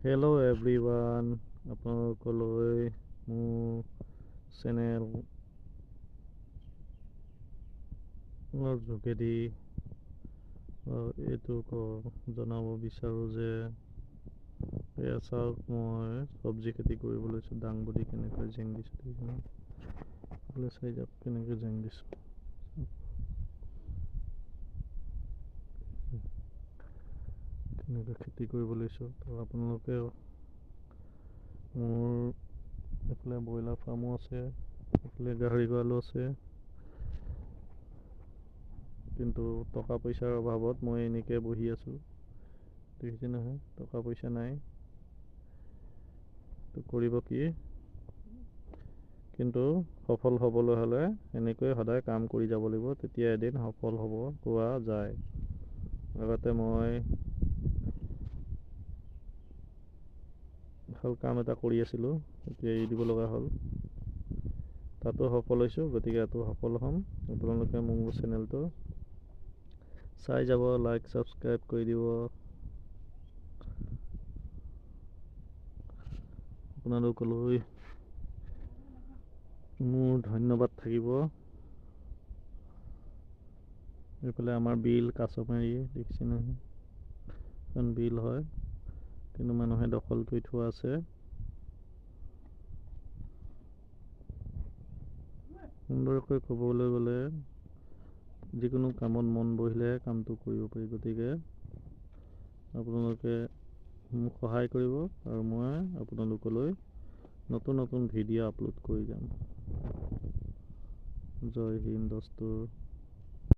Hello' everyone, আপোনালোকলৈ মোৰ চেনেলৰ যোগেদি এইটো জনাব বিচাৰোঁ যে এয়া চাওক, মই চব্জি খেতি কৰিব লৈছোঁ। দাংবডি কেনেকৈ জেং দিছোঁ চাই যাওক, কেনেকৈ জেং দিছোঁ। কেনেকৈ খেতি কৰিব লৈছোঁ। তো আপোনালোকে মোৰ এইফালে ব্ৰইলাৰ ফাৰ্মো আছে, এইফালে গাহৰি গঁৰালো আছে, কিন্তু টকা পইচাৰ অভাৱত মই এনেকৈ বহি আছোঁ। দেখিছে নহয়, টকা পইচা নাই, তো কৰিব কি। কিন্তু সফল হ'বলৈ হ'লে এনেকৈ সদায় কাম কৰি যাব লাগিব, তেতিয়া এদিন সফল হ'ব পোৱা যায়। আগতে মই ভাল কাম এটা কৰি আছিলোঁ, এতিয়া এৰি দিব লগা হ'ল। তাতো সফল হৈছোঁ, গতিকে ইয়াতো সফল হ'ম। আপোনালোকে মোৰ চেনেলটো চাই যাব, লাইক ছাবস্ক্ৰাইব কৰি দিব। আপোনালোকলৈ মোৰ ধন্যবাদ থাকিব। এইফালে আমাৰ বিল কাছমাৰি, দেখিছে নহয়, এখন বিল হয়, কিন্তু মানুহে দখল কৰি থোৱা আছে। সুন্দৰকৈ ক'বলৈ গ'লে যিকোনো কামত মন বহিলে কামটো কৰিব পাৰি। গতিকে আপোনালোকে মোক সহায় কৰিব আৰু মই আপোনালোকলৈ নতুন নতুন ভিডিঅ' আপলোড কৰি যাম। জয় হিন্দ দোস্তো।